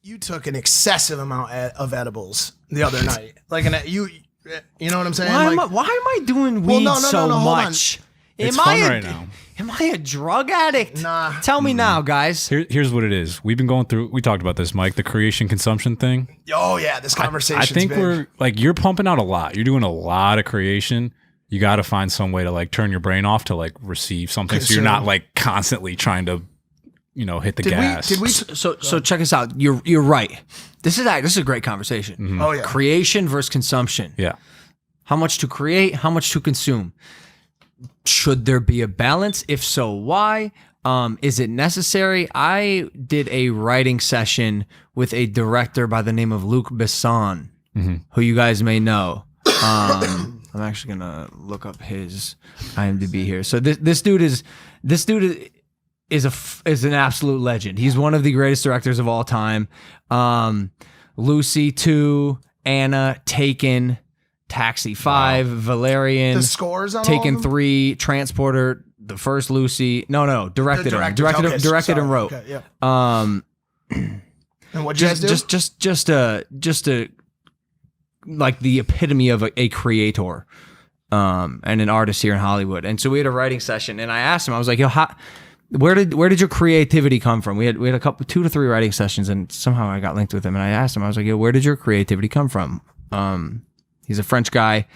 you took an excessive amount of edibles the other night. Like you know what I'm saying? Why am I doing weed so much? It's fun right now. Am I a drug addict? Nah. Tell me now, guys. Here's what it is. We've been going through. We talked about this, Mike. The creation consumption thing. Oh yeah, this conversation. I think we're like you're pumping out a lot. You're doing a lot of creation. You got to find some way to like turn your brain off to like receive something, so you're not like constantly trying to, hit the gas. So check us out. You're right. This is a great conversation. Mm-hmm. Oh yeah, creation versus consumption. Yeah. How much to create? How much to consume? Should there be a balance? If so, why? Is it necessary? I did a writing session with a director by the name of Luc Besson, who you guys may know. I'm actually gonna look up his IMDb here. So this dude is an absolute legend. He's one of the greatest directors of all time. Lucy 2, Anna, Taken, Taxi 5, Valerian, the scores on Taken all of them? 3, Transporter, the first Lucy. No, directed and wrote. Okay, yeah. And what you guys do? Just a like the epitome of a creator, and an artist here in Hollywood. And so we had a writing session, and I asked him, I was like, "Yo, where did your creativity come from?" We had a couple 2 to 3 writing sessions, and somehow I got linked with him. And I asked him, I was like, "Yo, where did your creativity come from?" He's a French guy.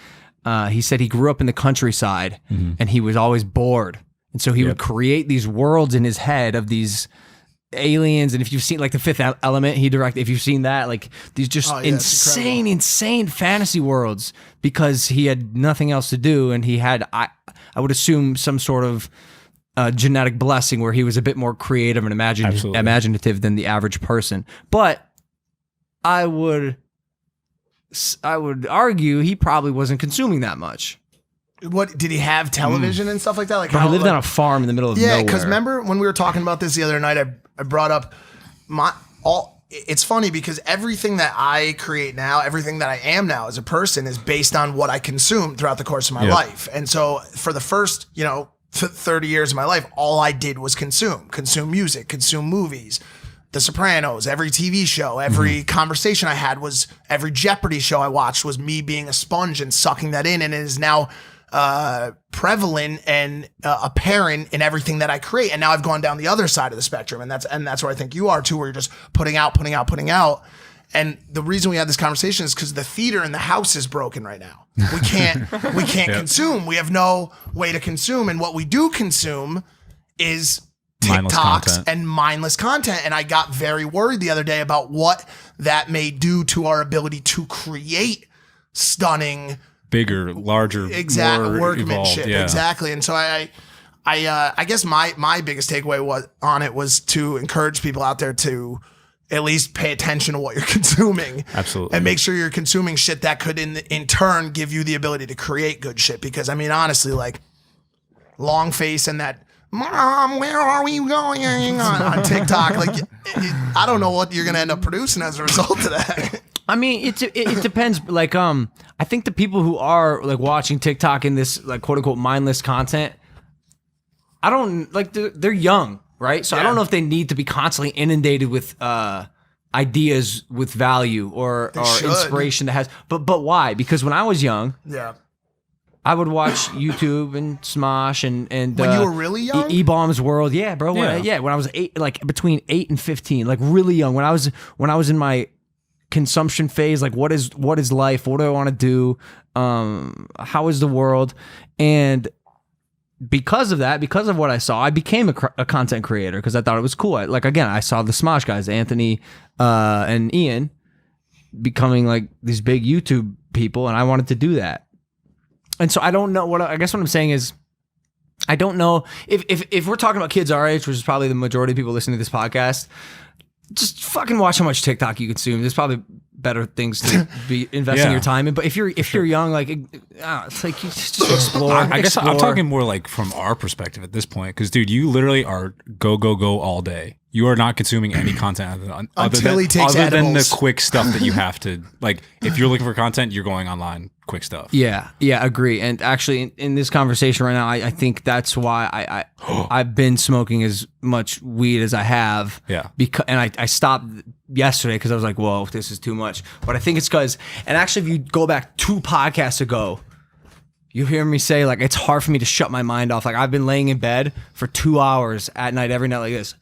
He said he grew up in the countryside, and he was always bored, and so he would create these worlds in his head of these aliens. And if you've seen like The Fifth Element, he directed. If you've seen that, like these just insane fantasy worlds, because he had nothing else to do, and he had I would assume some sort of genetic blessing where he was a bit more creative and imaginative than the average person. But I would argue he probably wasn't consuming that much. What did he have television and stuff like that? Like he lived on a farm in the middle of nowhere. Yeah, because remember when we were talking about this the other night, I brought up it's funny because everything that I create now, everything that I am now as a person is based on what I consumed throughout the course of my life. And so for the first, 30 years of my life, all I did was consume music, consume movies, The Sopranos, every TV show, every conversation I had was, every Jeopardy show I watched was me being a sponge and sucking that in. And it is now prevalent and apparent in everything that I create. And now I've gone down the other side of the spectrum. And that's where I think you are too, where you're just putting out. And the reason we had this conversation is because the theater in the house is broken right now. We can't consume. We have no way to consume. And what we do consume is TikToks and mindless content. And I got very worried the other day about what that may do to our ability to create stunning, bigger, larger, more workmanship. Evolved, Exactly. And so I guess my biggest takeaway was to encourage people out there to at least pay attention to what you're consuming. Absolutely. And make sure you're consuming shit that could in turn give you the ability to create good shit. Because I mean, honestly, like Long Face and that "Mom, where are we going" on TikTok, like I don't know what you're gonna end up producing as a result of that. I mean, it depends. Like, I think the people who are like watching TikTok in this like quote unquote mindless content, I don't like they're young, right? So I don't know if they need to be constantly inundated with ideas with value or inspiration that has. But why? Because when I was young, I would watch YouTube and Smosh and when you were really young, E-Bomb's World, bro. When I was 8, like between 8 and 15, like really young. When I was in my consumption phase, like what is life? What do I want to do? How is the world? And because of what I saw, I became a content creator because I thought it was cool. I saw the Smosh guys, Anthony and Ian, becoming like these big YouTube people, and I wanted to do that. And so I don't know what I'm saying is, I don't know if we're talking about kids our age, which is probably the majority of people listening to this podcast, just fucking watch how much TikTok you consume. There's probably better things to be investing your time in. But if you're young, like it's like you just explore. I guess I'm talking more like from our perspective at this point, because dude, you literally are go all day. You are not consuming any content Until he takes other than the edibles. quick stuff that you have to like. If you're looking for content, you're going online. Quick stuff. Yeah, agree. And actually, in this conversation right now, I think that's why I've been smoking as much weed as I have. Yeah. Because I stopped yesterday because I was like, whoa, this is too much. But I think it's because, and actually, if you go back 2 podcasts ago, you hear me say like it's hard for me to shut my mind off. Like I've been laying in bed for 2 hours at night every night like this.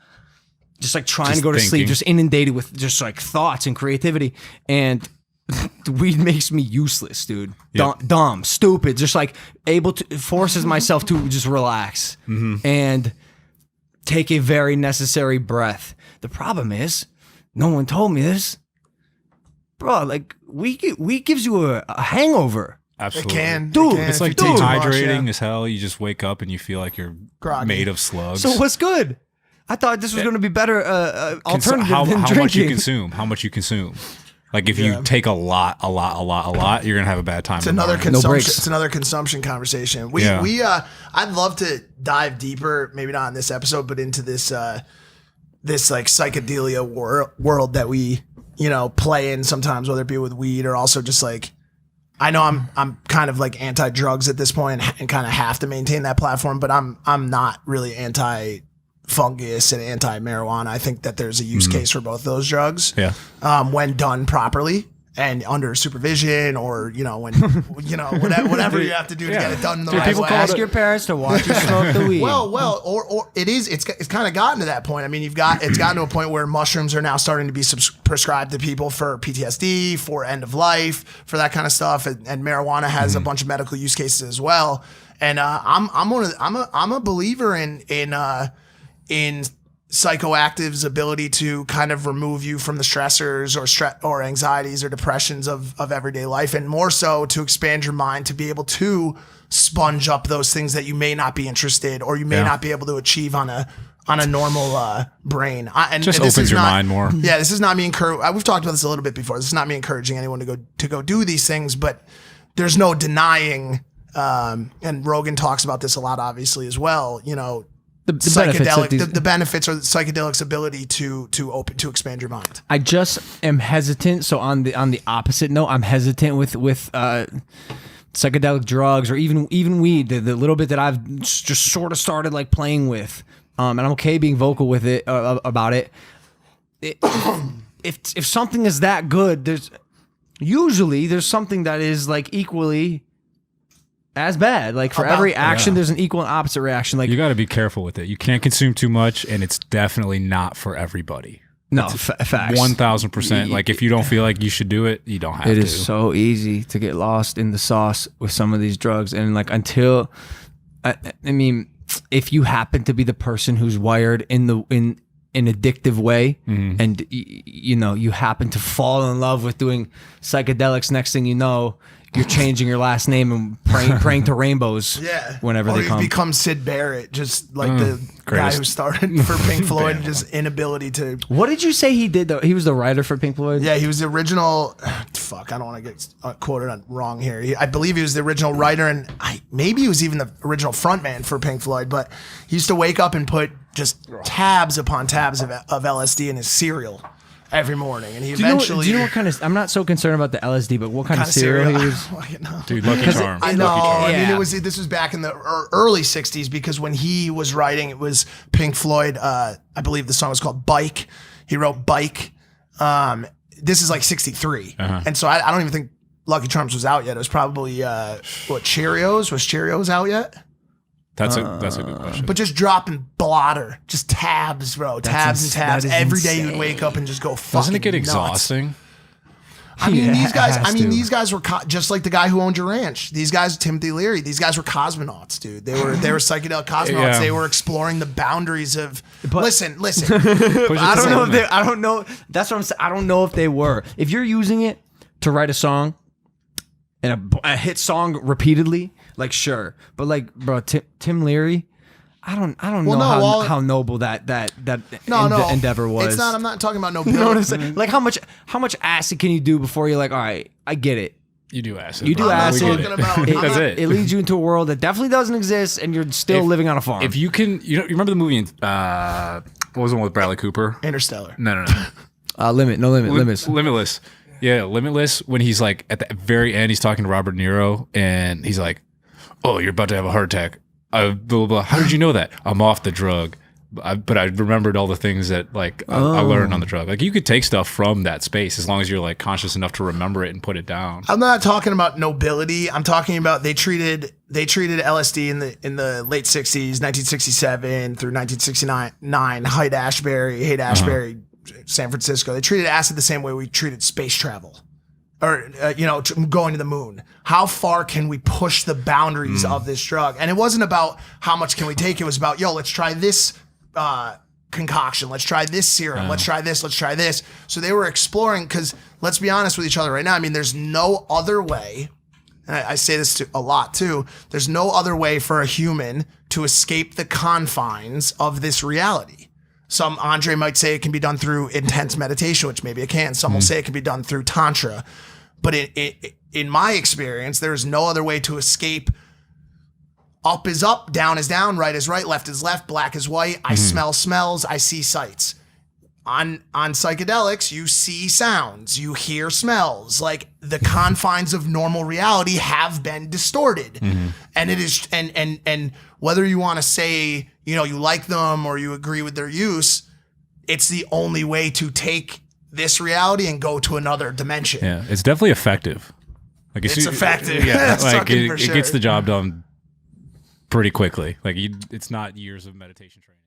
Just like trying to go to sleep, just inundated with just like thoughts and creativity. And the weed makes me useless, dude. Yep. Dumb, stupid, just like able to, forces myself to just relax and take a very necessary breath. The problem is, no one told me this. Bro, like weed gives you a hangover. Absolutely. It can. Dude, It's like If you do too much, dehydrating yeah. as hell. You just wake up and you feel like you're Groggy. made of slugs. So what's good? I thought this was going to be better alternative than how drinking. much you consume? How much you consume? Like if you take a lot, you're gonna have a bad time. It's another No consumption. breaks. It's another consumption conversation. Yeah. I'd love to dive deeper, maybe not in this episode, but into this this like psychedelia world that we play in sometimes, whether it be with weed or also just like. I know I'm kind of like anti-drugs at this point and kind of have to maintain that platform, but I'm not really anti-fungus and anti-marijuana. I think that there's a use case for both those drugs. Yeah. When done properly and under supervision, or when whatever you have to do to get it done the right people way. call Ask your parents to watch you smoke the weed. Well, or it's kind of gotten to that point. I mean, it's gotten to a point where mushrooms are now starting to be prescribed to people for PTSD, for end of life, for that kind of stuff, and marijuana has a bunch of medical use cases as well. And I'm a believer in psychoactive's ability to kind of remove you from the stressors or anxieties or depressions of everyday life, and more so to expand your mind to be able to sponge up those things that you may not be interested or you may not be able to achieve on a normal brain. And Just this opens is your not- mind more. Yeah, this is not me encouraging. We've talked about this a little bit before. This is not me encouraging anyone to go do these things, but there's no denying. And Rogan talks about this a lot, obviously, as well. the benefits of these, the benefits are psychedelic's ability to expand your mind. I just am hesitant. So on the opposite note, I'm hesitant with psychedelic drugs or even weed. The little bit that I've just sort of started like playing with, and I'm okay being vocal with it about it. If something is that good, there's something that is like equally as bad. Like for every action, there's an equal and opposite reaction. Like You got to be careful with it. You can't consume too much, and it's definitely not for everybody. no facts. 1000%. Like if you don't feel like you should do it, you don't have to. It is so easy to get lost in the sauce with some of these drugs, and like until, I mean, if you happen to be the person who's wired in an addictive way, and you happen to fall in love with doing psychedelics, next thing you know, you're changing your last name and praying to rainbows. Yeah, whenever or they you come. become Sid Barrett, just like the guy greatest. who started for Pink Floyd, and just inability to. What did you say he did though? He was the writer for Pink Floyd. Yeah, he was the original. Fuck, I don't want to get quoted on wrong here. I believe he was the original writer, and maybe he was even the original frontman for Pink Floyd. But he used to wake up and put just tabs upon tabs of LSD in his cereal every morning, and he eventually. Do you know what kind of? I'm not so concerned about the LSD, but what kind of cereal he was? Dude, Lucky Charms. I know. Lucky Charms. I mean, Yeah. this was back in the early '60s, because when he was writing, it was Pink Floyd. I believe the song was called "Bike." He wrote "Bike." This is like '63, and so I don't even think Lucky Charms was out yet. It was probably Cheerios. Was Cheerios out yet? That's a good question. But just dropping blotter, just tabs, bro, tabs and tabs. that is Every day insane. you'd wake up and just go fucking Doesn't it get nuts. exhausting? I mean, Yeah, these guys. it has I mean, to. these guys were just like the guy who owned your ranch. These guys, Timothy Leary. These guys were cosmonauts, dude. They were psychedelic cosmonauts. Yeah. They were exploring the boundaries of. Listen. Push it I to don't know the if they. limit. I don't know. That's what I'm saying. I don't know if they were. If you're using it to write a song and a hit song repeatedly, like sure, but like bro, Tim Leary. I don't know how noble that endeavor was. It's not. I'm not talking about no. You know what I'm saying? Like how much acid can you do before you're like, all right, I get it. You do acid. You do bro. acid. We get it. That's it. It leads you into a world that definitely doesn't exist, and you're still living on a farm. If you can, you remember the movie? What was the one with Bradley Cooper? Interstellar. No. Limitless. Yeah, Limitless. When he's like at the very end, he's talking to Robert De Niro, and he's like, "Oh, you're about to have a heart attack." Blah, blah, blah. How did you know that? I'm off the drug. But I remembered all the things that like I learned on the drug. Like you could take stuff from that space as long as you're like conscious enough to remember it and put it down. I'm not talking about nobility. I'm talking about they treated LSD in the late 60s, 1967 through 1969, Haight-Ashbury, San Francisco. They treated acid the same way we treated space travel. Or, going to the moon. How far can we push the boundaries of this drug? And it wasn't about how much can we take. It was about, let's try this concoction. Let's try this serum. Let's try this. Let's try this. So they were exploring, because let's be honest with each other right now. I mean, there's no other way. And I say this a lot too. There's no other way for a human to escape the confines of this reality. Some Andre might say it can be done through intense meditation, which maybe it can. Some will say it can be done through tantra. But in my experience, there is no other way to escape. Up is up, down is down, right is right, left is left, black is white. I smell smells, I see sights. On psychedelics, you see sounds, you hear smells. Like the confines of normal reality have been distorted. And it is, and whether you want to say, you like them or you agree with their use, it's the only way to take this reality and go to another dimension. Yeah, it's definitely effective. Like it's effective. Yeah, like it sure. gets the job done pretty quickly. Like it's not years of meditation training.